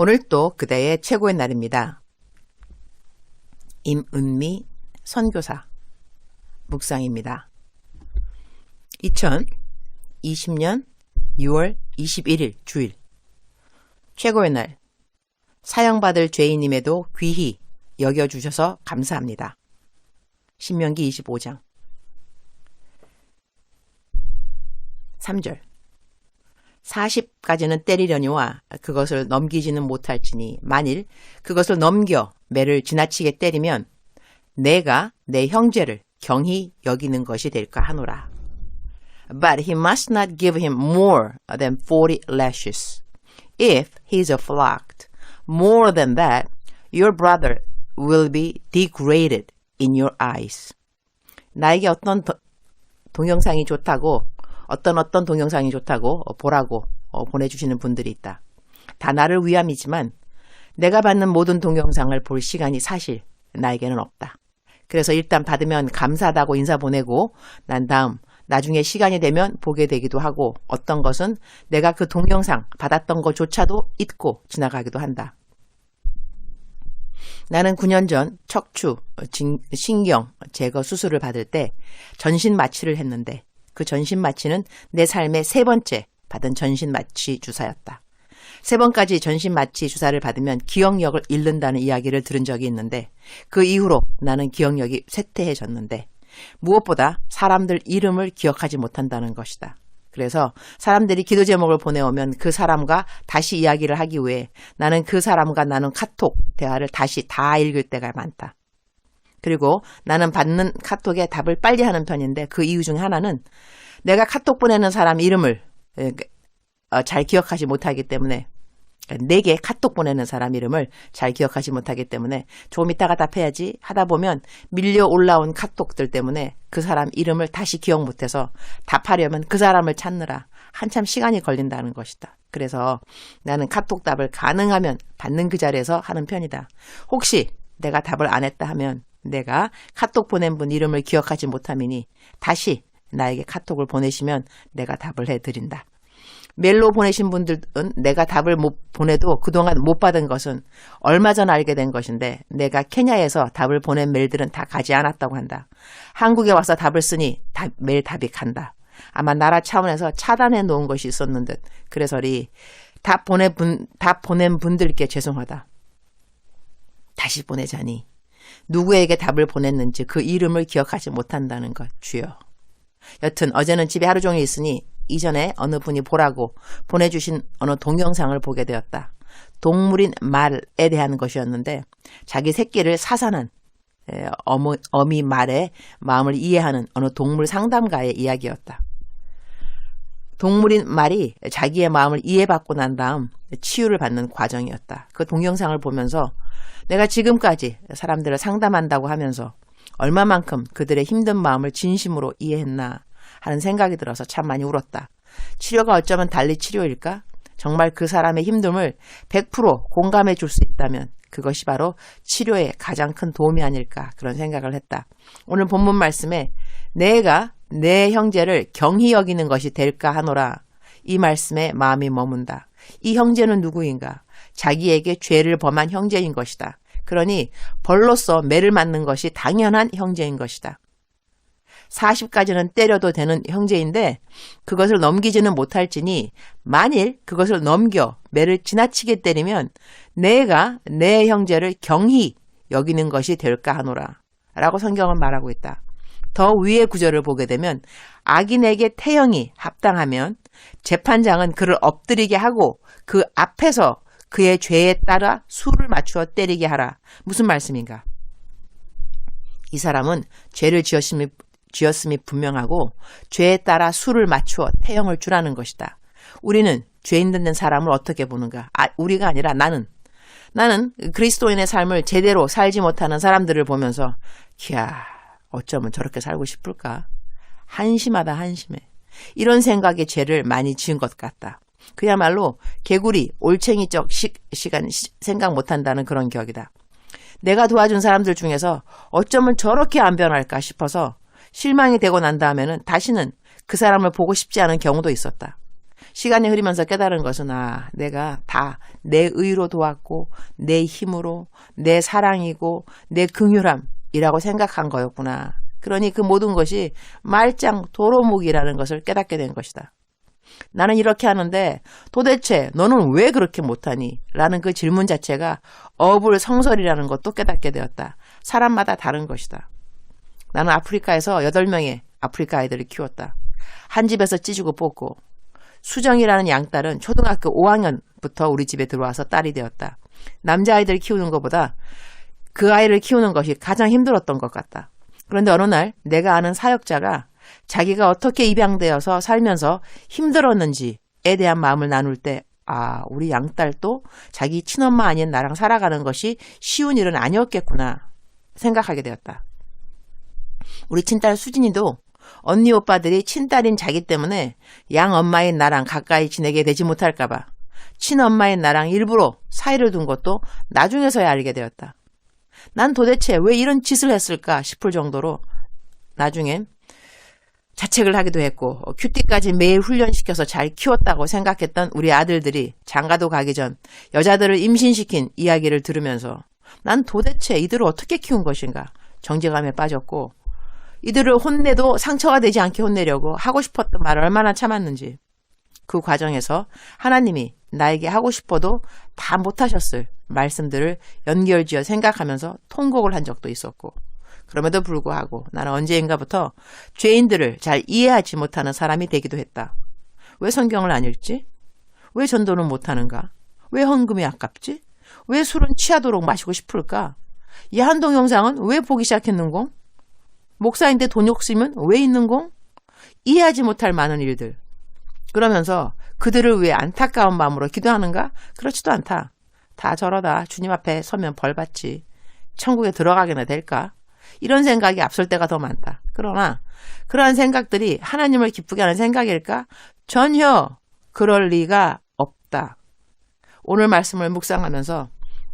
오늘 또 그대의 최고의 날입니다. 임은미 선교사 묵상입니다. 2020년 6월 21일 주일 최고의 날 사형받을 죄인임에도 귀히 여겨주셔서 감사합니다. 신명기 25장 3절 40까지는 때리려니와 그것을 넘기지는 못할지니 만일 그것을 넘겨 매를 지나치게 때리면 내가 내 형제를 경히 여기는 것이 될까 하노라. But he must not give him more than 40 lashes. If he is flogged more than that, your brother will be degraded in your eyes. 나에게 어떤 동영상이 좋다고 어떤 동영상이 좋다고 보라고 보내주시는 분들이 있다. 다 나를 위함이지만 내가 받는 모든 동영상을 볼 시간이 사실 나에게는 없다. 그래서 일단 받으면 감사하다고 인사 보내고 난 다음 나중에 시간이 되면 보게 되기도 하고 어떤 것은 내가 그 동영상 받았던 것조차도 잊고 지나가기도 한다. 나는 9년 전 척추, 신경 제거 수술을 받을 때 전신 마취를 했는데 그 전신 마취는 내 삶의 세 번째 받은 전신 마취 주사였다. 세 번까지 전신 마취 주사를 받으면 기억력을 잃는다는 이야기를 들은 적이 있는데 그 이후로 나는 기억력이 쇠퇴해졌는데 무엇보다 사람들 이름을 기억하지 못한다는 것이다. 그래서 사람들이 기도 제목을 보내오면 그 사람과 다시 이야기를 하기 위해 나는 그 사람과 나눈 카톡 대화를 다시 다 읽을 때가 많다. 그리고 나는 받는 카톡에 답을 빨리 하는 편인데 그 이유 중 하나는 내가 카톡 보내는 사람 이름을 잘 기억하지 못하기 때문에 내게 카톡 보내는 사람 이름을 잘 기억하지 못하기 때문에 조금 이따가 답해야지 하다 보면 밀려 올라온 카톡들 때문에 그 사람 이름을 다시 기억 못해서 답하려면 그 사람을 찾느라 한참 시간이 걸린다는 것이다. 그래서 나는 카톡 답을 가능하면 받는 그 자리에서 하는 편이다. 혹시 내가 답을 안 했다 하면 내가 카톡 보낸 분 이름을 기억하지 못함이니 다시 나에게 카톡을 보내시면 내가 답을 해드린다. 메일로 보내신 분들은 내가 답을 못 보내도 그동안 못 받은 것은 얼마 전 알게 된 것인데 내가 케냐에서 답을 보낸 메일들은 다 가지 않았다고 한다. 한국에 와서 답을 쓰니 메일 답이 간다. 아마 나라 차원에서 차단해 놓은 것이 있었는 듯. 그래서리 답 보낸 분들께 죄송하다. 다시 보내자니 누구에게 답을 보냈는지 그 이름을 기억하지 못한다는 것 주여. 여튼 어제는 집에 하루 종일 있으니 이전에 어느 분이 보라고 보내주신 어느 동영상을 보게 되었다. 동물인 말에 대한 것이었는데 자기 새끼를 사산한 어미 말의 마음을 이해하는 어느 동물 상담가의 이야기였다. 동물인 말이 자기의 마음을 이해받고 난 다음 치유를 받는 과정이었다. 그 동영상을 보면서 내가 지금까지 사람들을 상담한다고 하면서 얼마만큼 그들의 힘든 마음을 진심으로 이해했나 하는 생각이 들어서 참 많이 울었다. 치료가 어쩌면 달리 치료일까? 정말 그 사람의 힘듦을 100% 공감해 줄 수 있다면 그것이 바로 치료에 가장 큰 도움이 아닐까 그런 생각을 했다. 오늘 본문 말씀에 내가 내 형제를 경히 여기는 것이 될까 하노라. 이 말씀에 마음이 머문다. 이 형제는 누구인가? 자기에게 죄를 범한 형제인 것이다. 그러니 벌로서 매를 맞는 것이 당연한 형제인 것이다. 40까지는 때려도 되는 형제인데 그것을 넘기지는 못할지니 만일 그것을 넘겨 매를 지나치게 때리면 내가 내 형제를 경히 여기는 것이 될까 하노라 라고 성경은 말하고 있다. 더 위의 구절을 보게 되면 악인에게 태형이 합당하면 재판장은 그를 엎드리게 하고 그 앞에서 그의 죄에 따라 수를 맞추어 때리게 하라. 무슨 말씀인가? 이 사람은 죄를 지었음이 분명하고 죄에 따라 수를 맞추어 태형을 주라는 것이다. 우리는 죄인 듣는 사람을 어떻게 보는가? 우리가 아니라 나는 그리스도인의 삶을 제대로 살지 못하는 사람들을 보면서 이야 어쩌면 저렇게 살고 싶을까? 한심하다 한심해. 이런 생각에 죄를 많이 지은 것 같다. 그야말로 개구리, 올챙이적 시간 생각 못한다는 그런 격이다. 내가 도와준 사람들 중에서 어쩌면 저렇게 안 변할까 싶어서 실망이 되고 난 다음에는 다시는 그 사람을 보고 싶지 않은 경우도 있었다. 시간이 흐르면서 깨달은 것은 내가 다 내 의로 도왔고 내 힘으로 내 사랑이고 내 긍휼함이라고 생각한 거였구나. 그러니 그 모든 것이 말짱 도로묵이라는 것을 깨닫게 된 것이다. 나는 이렇게 하는데 도대체 너는 왜 그렇게 못하니? 라는 그 질문 자체가 어불성설이라는 것도 깨닫게 되었다. 사람마다 다른 것이다. 나는 아프리카에서 8명의 아프리카 아이들을 키웠다. 한 집에서 찢고 뽑고. 수정이라는 양딸은 초등학교 5학년부터 우리 집에 들어와서 딸이 되었다. 남자아이들 키우는 것보다 그 아이를 키우는 것이 가장 힘들었던 것 같다. 그런데 어느 날 내가 아는 사역자가 자기가 어떻게 입양되어서 살면서 힘들었는지에 대한 마음을 나눌 때 우리 양딸도 자기 친엄마 아닌 나랑 살아가는 것이 쉬운 일은 아니었겠구나 생각하게 되었다. 우리 친딸 수진이도 언니 오빠들이 친딸인 자기 때문에 양엄마인 나랑 가까이 지내게 되지 못할까봐 친엄마인 나랑 일부러 사이를 둔 것도 나중에서야 알게 되었다. 난 도대체 왜 이런 짓을 했을까 싶을 정도로 나중엔 자책을 하기도 했고 큐티까지 매일 훈련시켜서 잘 키웠다고 생각했던 우리 아들들이 장가도 가기 전 여자들을 임신시킨 이야기를 들으면서 난 도대체 이들을 어떻게 키운 것인가 정죄감에 빠졌고 이들을 혼내도 상처가 되지 않게 혼내려고 하고 싶었던 말을 얼마나 참았는지 그 과정에서 하나님이 나에게 하고 싶어도 다 못하셨을 말씀들을 연결지어 생각하면서 통곡을 한 적도 있었고 그럼에도 불구하고 나는 언제인가부터 죄인들을 잘 이해하지 못하는 사람이 되기도 했다. 왜 성경을 안 읽지? 왜 전도는 못하는가? 왜 헌금이 아깝지? 왜 술은 취하도록 마시고 싶을까? 이 한동 영상은 왜 보기 시작했는고? 목사인데 돈 욕심은 왜 있는고? 이해하지 못할 많은 일들. 그러면서 그들을 위해 안타까운 마음으로 기도하는가? 그렇지도 않다. 다 저러다 주님 앞에 서면 벌 받지. 천국에 들어가게나 될까? 이런 생각이 앞설 때가 더 많다. 그러나 그러한 생각들이 하나님을 기쁘게 하는 생각일까? 전혀 그럴 리가 없다. 오늘 말씀을 묵상하면서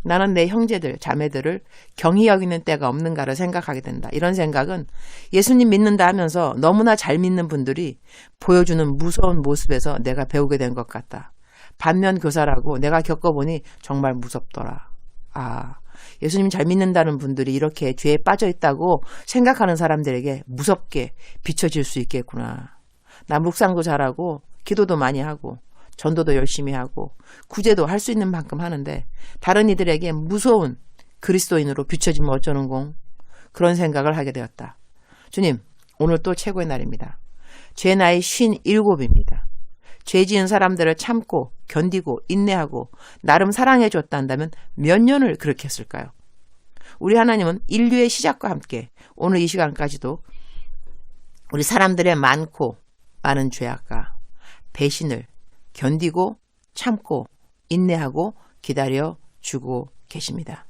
나는 내 형제들, 자매들을 경히 여기는 때가 없는가를 생각하게 된다. 이런 생각은 예수님 믿는다 하면서 너무나 잘 믿는 분들이 보여주는 무서운 모습에서 내가 배우게 된 것 같다. 반면 교사라고 내가 겪어보니 정말 무섭더라. 예수님 잘 믿는다는 분들이 이렇게 죄에 빠져 있다고 생각하는 사람들에게 무섭게 비춰질 수 있겠구나. 나 묵상도 잘하고 기도도 많이 하고 전도도 열심히 하고 구제도 할 수 있는 만큼 하는데 다른 이들에게 무서운 그리스도인으로 비춰지면 어쩌는공 그런 생각을 하게 되었다. 주님, 오늘 또 최고의 날입니다. 제 나이 57입니다. 죄 지은 사람들을 참고 견디고 인내하고 나름 사랑해 줬다 한다면 몇 년을 그렇게 했을까요? 우리 하나님은 인류의 시작과 함께 오늘 이 시간까지도 우리 사람들의 많고 많은 죄악과 배신을 견디고 참고 인내하고 기다려주고 계십니다.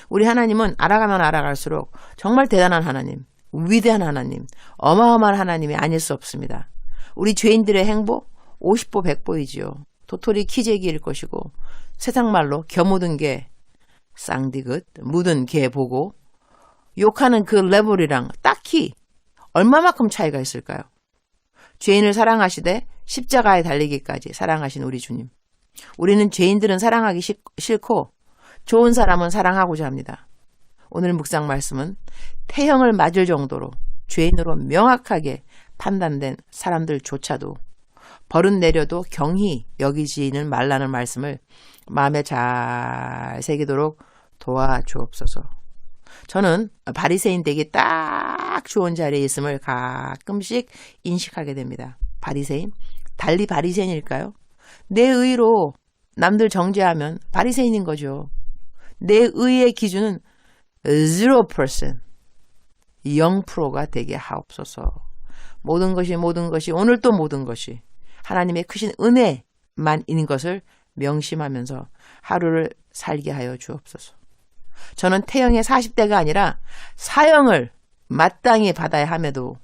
우리 하나님은 알아가면 알아갈수록 정말 대단한 하나님, 위대한 하나님, 어마어마한 하나님이 아닐 수 없습니다. 우리 죄인들의 행복 50보 100보이지요. 도토리 키재기일 것이고 세상말로 겨묻은 개 쌍디긋 묻은 개 보고 욕하는 그 레벨이랑 딱히 얼마만큼 차이가 있을까요? 죄인을 사랑하시되 십자가에 달리기까지 사랑하신 우리 주님. 우리는 죄인들은 사랑하기 싫고 좋은 사람은 사랑하고자 합니다. 오늘 묵상 말씀은 태형을 맞을 정도로 죄인으로 명확하게 판단된 사람들조차도 벌은 내려도 경히 여기지는 말라는 말씀을 마음에 잘 새기도록 도와주옵소서. 저는 바리새인 되기 딱 좋은 자리에 있음을 가끔씩 인식하게 됩니다. 바리새인? 달리 바리새인일까요? 내 의로 남들 정죄하면 바리새인인 거죠. 내 의의 기준은 0%, 0%가 되게 하옵소서. 모든 것이 오늘 또 모든 것이 하나님의 크신 은혜만 있는 것을 명심하면서 하루를 살게 하여 주옵소서. 저는 태형의 40대가 아니라 사형을 마땅히 받아야 함에도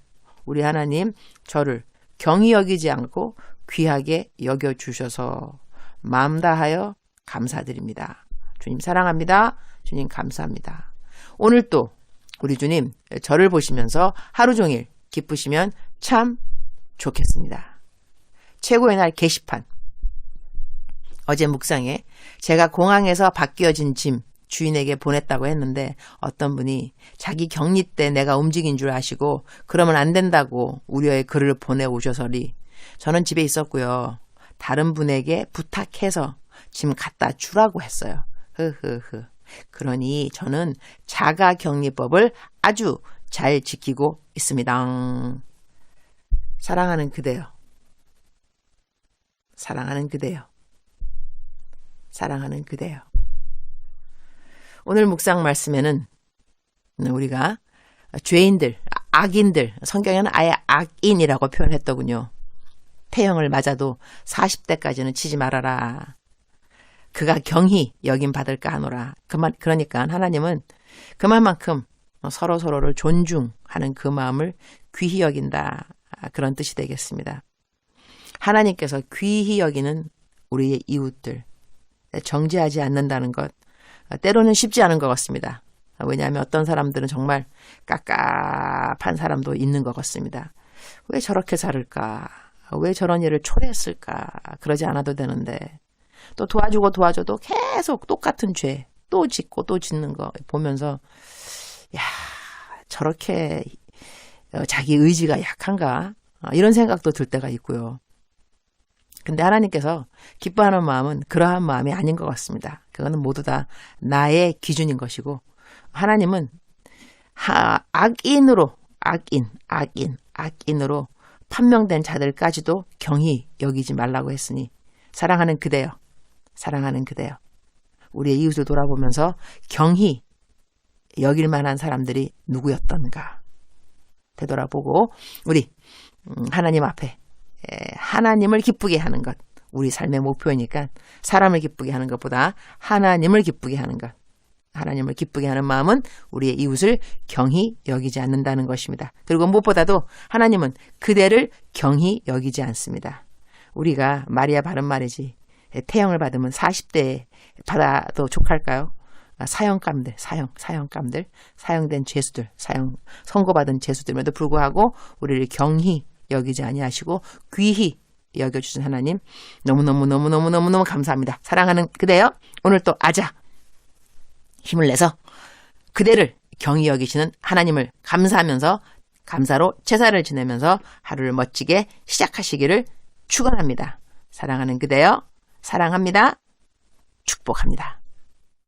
우리 하나님 저를 경히 여기지 않고 귀하게 여겨주셔서 마음 다하여 감사드립니다. 주님 사랑합니다. 주님 감사합니다. 오늘 또 우리 주님 저를 보시면서 하루 종일 기쁘시면 참 좋겠습니다. 최고의 날 게시판. 어제 묵상에 제가 공항에서 바뀌어진 짐 주인에게 보냈다고 했는데 어떤 분이 자기 격리 때 내가 움직인 줄 아시고 그러면 안 된다고 우려의 글을 보내오셔서리 저는 집에 있었고요. 다른 분에게 부탁해서 짐 갖다 주라고 했어요. 흐흐흐. 그러니 저는 자가격리법을 아주 잘 지키고 있습니다. 사랑하는 그대여. 사랑하는 그대여. 사랑하는 그대여. 오늘 묵상 말씀에는 우리가 죄인들, 악인들, 성경에는 아예 악인이라고 표현했더군요. 태형을 맞아도 40대까지는 치지 말아라. 그가 경히 여김 받을까 하노라. 그러니까 하나님은 그만큼 서로를 존중하는 그 마음을 귀히 여긴다. 그런 뜻이 되겠습니다. 하나님께서 귀히 여기는 우리의 이웃들, 정죄하지 않는다는 것, 때로는 쉽지 않은 것 같습니다. 왜냐하면 어떤 사람들은 정말 깝깝한 사람도 있는 것 같습니다. 왜 저렇게 살을까? 왜 저런 일을 초래했을까? 그러지 않아도 되는데 또 도와줘도 계속 똑같은 죄 또 짓고 또 짓는 거 보면서 야, 저렇게 자기 의지가 약한가? 이런 생각도 들 때가 있고요. 근데 하나님께서 기뻐하는 마음은 그러한 마음이 아닌 것 같습니다. 그거는 모두 다 나의 기준인 것이고 하나님은 악인으로 판명된 자들까지도 경히 여기지 말라고 했으니 사랑하는 그대여. 우리의 이웃을 돌아보면서 경히 여길 만한 사람들이 누구였던가 되돌아보고 우리 하나님 앞에 하나님을 기쁘게 하는 것. 우리 삶의 목표이니까 사람을 기쁘게 하는 것보다 하나님을 기쁘게 하는 것. 하나님을 기쁘게 하는 마음은 우리의 이웃을 경히 여기지 않는다는 것입니다. 그리고 무엇보다도 하나님은 그대를 경히 여기지 않습니다. 우리가 마리아 바른 말이지 태형을 받으면 40대에 받아도 족할까요? 사형감들, 사형된 죄수들, 선고받은 죄수들에도 불구하고 우리를 경히 여기지 아니하시고 귀히 여겨주신 하나님 너무너무 감사합니다. 사랑하는 그대여. 오늘 또 아자 힘을 내서 그대를 경히 여기시는 하나님을 감사하면서 감사로 제사를 지내면서 하루를 멋지게 시작하시기를 축원합니다. 사랑하는 그대여. 사랑합니다. 축복합니다.